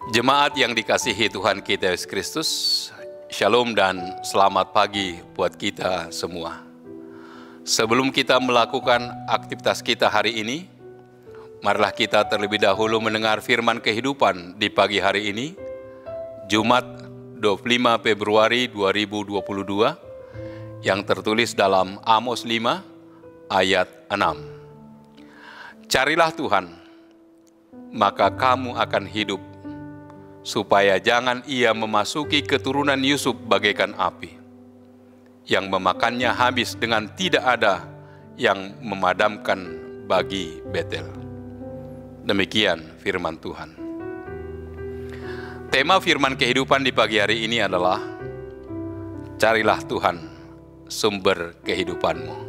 Jemaat yang dikasihi Tuhan kita Yesus Kristus, Shalom dan selamat pagi buat kita semua. Sebelum kita melakukan aktivitas kita hari ini, marilah kita terlebih dahulu mendengar firman kehidupan di pagi hari ini, Jumat 25 Februari 2022, yang tertulis dalam Amos 5 ayat 6. Carilah Tuhan, maka kamu akan hidup, supaya jangan ia memasuki keturunan Yusuf bagaikan api, yang memakannya habis dengan tidak ada yang memadamkan bagi Betel. Demikian firman Tuhan. Tema firman kehidupan di pagi hari ini adalah carilah Tuhan, sumber kehidupanmu.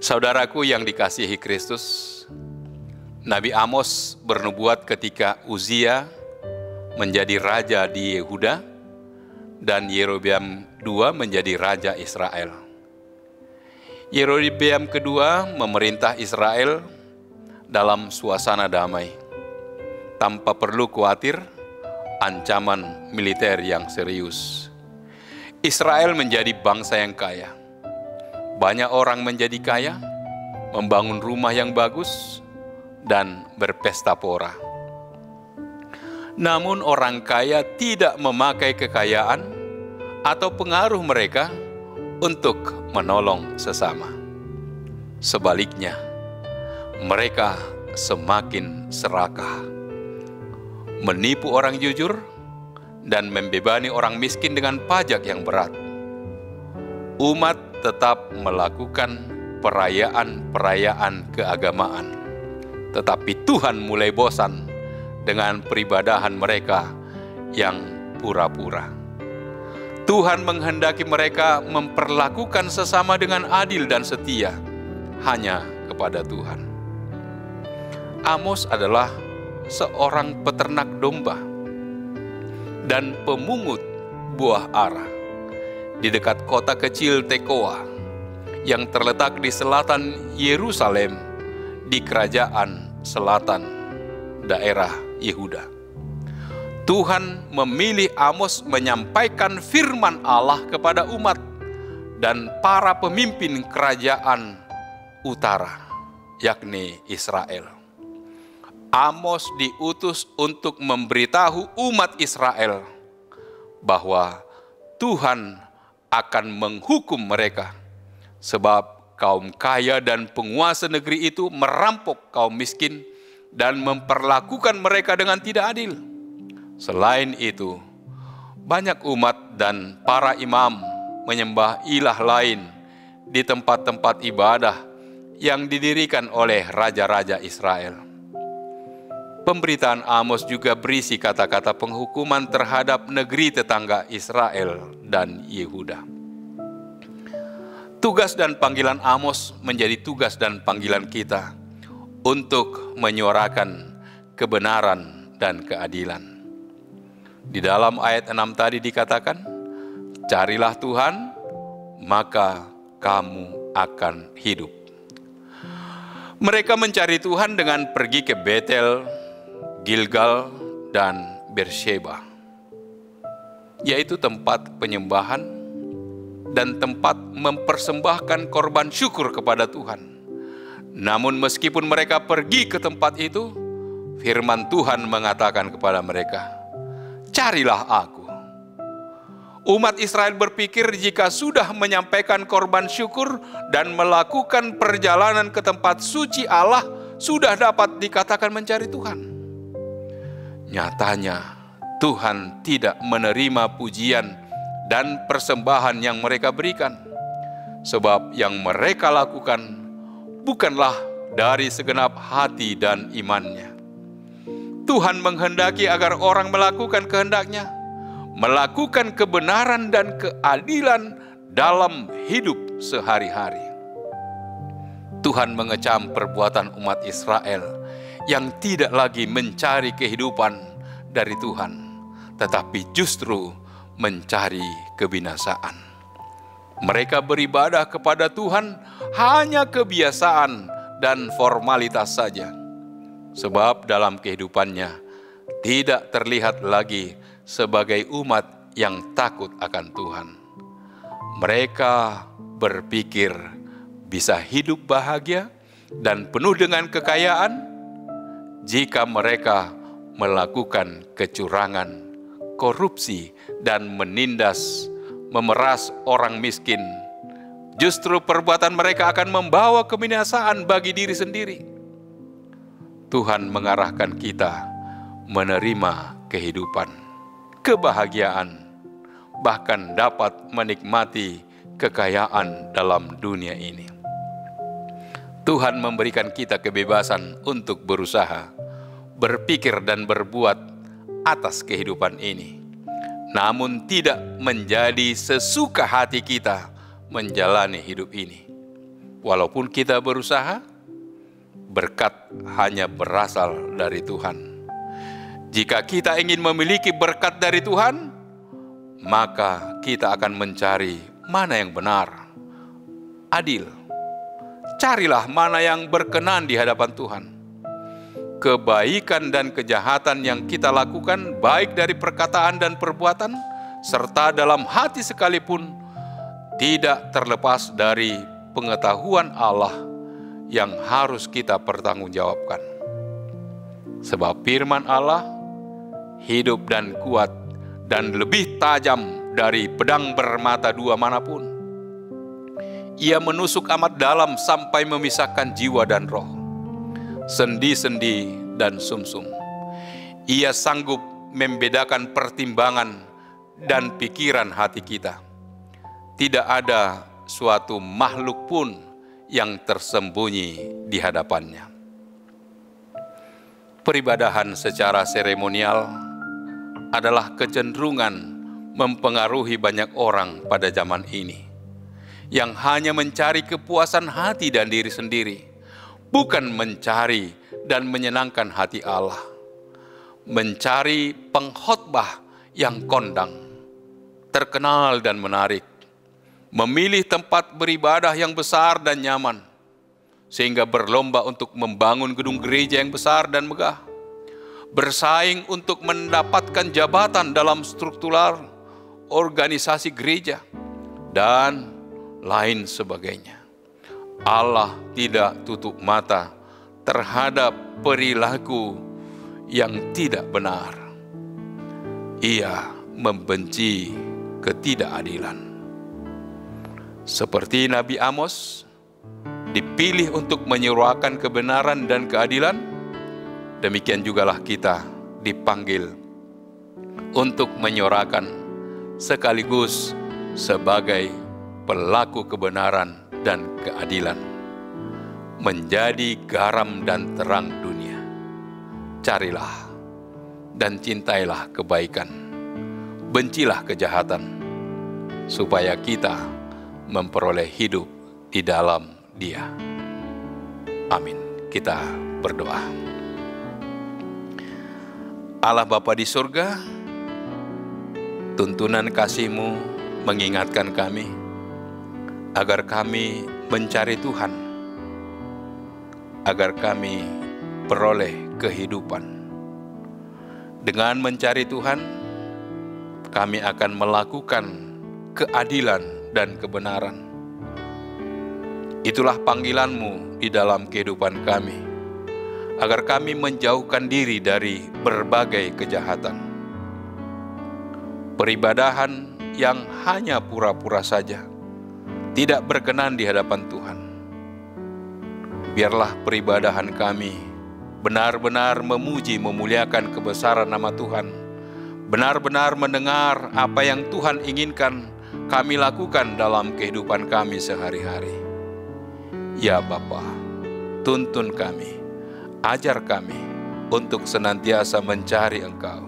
Saudaraku yang dikasihi Kristus, Nabi Amos bernubuat ketika Uzia menjadi raja di Yehuda dan Yerobeam II menjadi raja Israel. Yerobeam kedua memerintah Israel dalam suasana damai, tanpa perlu khawatir ancaman militer yang serius. Israel menjadi bangsa yang kaya. Banyak orang menjadi kaya, membangun rumah yang bagus, dan berpesta pora. Namun orang kaya tidak memakai kekayaan atau pengaruh mereka untuk menolong sesama. Sebaliknya, mereka semakin serakah, menipu orang jujur, dan membebani orang miskin dengan pajak yang berat. Umat tetap melakukan perayaan-perayaan keagamaan, tetapi Tuhan mulai bosan dengan peribadahan mereka yang pura-pura. Tuhan menghendaki mereka memperlakukan sesama dengan adil dan setia hanya kepada Tuhan. Amos adalah seorang peternak domba dan pemungut buah ara di dekat kota kecil Tekoa yang terletak di selatan Yerusalem di kerajaan selatan daerah Yehuda. Tuhan memilih Amos menyampaikan firman Allah kepada umat dan para pemimpin kerajaan utara, yakni Israel. Amos diutus untuk memberitahu umat Israel bahwa Tuhan akan menghukum mereka, sebab kaum kaya dan penguasa negeri itu merampok kaum miskin dan memperlakukan mereka dengan tidak adil. Selain itu, banyak umat dan para imam menyembah ilah lain di tempat-tempat ibadah yang didirikan oleh raja-raja Israel. Pemberitaan Amos juga berisi kata-kata penghukuman terhadap negeri tetangga Israel dan Yehuda. Tugas dan panggilan Amos menjadi tugas dan panggilan kita untuk menyuarakan kebenaran dan keadilan. Di dalam ayat 6 tadi dikatakan, carilah Tuhan, maka kamu akan hidup. Mereka mencari Tuhan dengan pergi ke Betel, Gilgal, dan Beersheba, yaitu tempat penyembahan dan tempat mempersembahkan korban syukur kepada Tuhan. Namun meskipun mereka pergi ke tempat itu, firman Tuhan mengatakan kepada mereka, carilah aku. Umat Israel berpikir jika sudah menyampaikan korban syukur dan melakukan perjalanan ke tempat suci Allah, sudah dapat dikatakan mencari Tuhan. Nyatanya, Tuhan tidak menerima pujian dan persembahan yang mereka berikan, sebab yang mereka lakukan bukanlah dari segenap hati dan imannya. Tuhan menghendaki agar orang melakukan kehendaknya, melakukan kebenaran dan keadilan dalam hidup sehari-hari. Tuhan mengecam perbuatan umat Israel yang tidak lagi mencari kehidupan dari Tuhan, tetapi justru mencari kebinasaan. Mereka beribadah kepada Tuhan hanya kebiasaan dan formalitas saja. Sebab dalam kehidupannya tidak terlihat lagi sebagai umat yang takut akan Tuhan. Mereka berpikir bisa hidup bahagia dan penuh dengan kekayaan jika mereka melakukan kecurangan, korupsi, dan memeras orang miskin. Justru perbuatan mereka akan membawa kebinasaan bagi diri sendiri. Tuhan mengarahkan kita menerima kehidupan, kebahagiaan, bahkan dapat menikmati kekayaan dalam dunia ini. Tuhan memberikan kita kebebasan untuk berusaha, berpikir dan berbuat atas kehidupan ini. Namun tidak menjadi sesuka hati kita menjalani hidup ini. Walaupun kita berusaha, berkat hanya berasal dari Tuhan. Jika kita ingin memiliki berkat dari Tuhan, maka kita akan mencari mana yang benar, adil. Carilah mana yang berkenan di hadapan Tuhan. Kebaikan dan kejahatan yang kita lakukan, baik dari perkataan dan perbuatan, serta dalam hati sekalipun, tidak terlepas dari pengetahuan Allah yang harus kita pertanggungjawabkan. Sebab firman Allah hidup dan kuat dan lebih tajam dari pedang bermata dua manapun. Ia menusuk amat dalam sampai memisahkan jiwa dan roh, sendi-sendi dan sumsum. Ia sanggup membedakan pertimbangan dan pikiran hati kita. Tidak ada suatu makhluk pun yang tersembunyi di hadapannya. Peribadahan secara seremonial adalah kecenderungan mempengaruhi banyak orang pada zaman ini, yang hanya mencari kepuasan hati dan diri sendiri, bukan mencari dan menyenangkan hati Allah. Mencari pengkhotbah yang kondang, terkenal dan menarik, memilih tempat beribadah yang besar dan nyaman, sehingga berlomba untuk membangun gedung gereja yang besar dan megah, bersaing untuk mendapatkan jabatan dalam struktural organisasi gereja, dan lain sebagainya. Allah tidak tutup mata terhadap perilaku yang tidak benar. Ia membenci ketidakadilan. Seperti Nabi Amos dipilih untuk menyuarakan kebenaran dan keadilan, demikian jugalah kita dipanggil untuk menyuarakan sekaligus sebagai pelaku kebenaran dan keadilan, menjadi garam dan terang dunia. Carilah dan cintailah kebaikan, bencilah kejahatan, supaya kita memperoleh hidup di dalam Dia. Amin. Kita berdoa. Allah Bapa di surga, tuntunan kasih-Mu mengingatkan kami agar kami mencari Tuhan, agar kami peroleh kehidupan. Dengan mencari Tuhan, kami akan melakukan keadilan dan kebenaran. Itulah panggilan-Mu di dalam kehidupan kami, agar kami menjauhkan diri dari berbagai kejahatan. Peribadahan yang hanya pura-pura saja, tidak berkenan di hadapan Tuhan. Biarlah peribadahan kami benar-benar memuji, memuliakan kebesaran nama Tuhan, benar-benar mendengar apa yang Tuhan inginkan kami lakukan dalam kehidupan kami sehari-hari. Ya Bapa, tuntun kami, ajar kami untuk senantiasa mencari Engkau.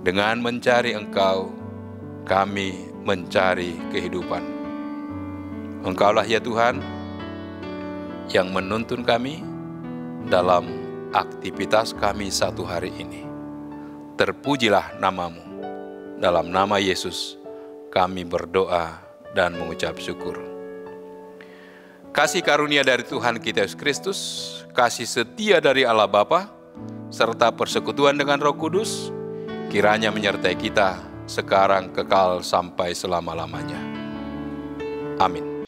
Dengan mencari Engkau, kami mencari kehidupan. Engkaulah ya Tuhan yang menuntun kami dalam aktivitas kami satu hari ini. Terpujilah nama-Mu. Dalam nama Yesus kami berdoa dan mengucap syukur. Kasih karunia dari Tuhan kita Yesus Kristus, kasih setia dari Allah Bapa, serta persekutuan dengan Roh Kudus, kiranya menyertai kita sekarang kekal sampai selama-lamanya. Amin.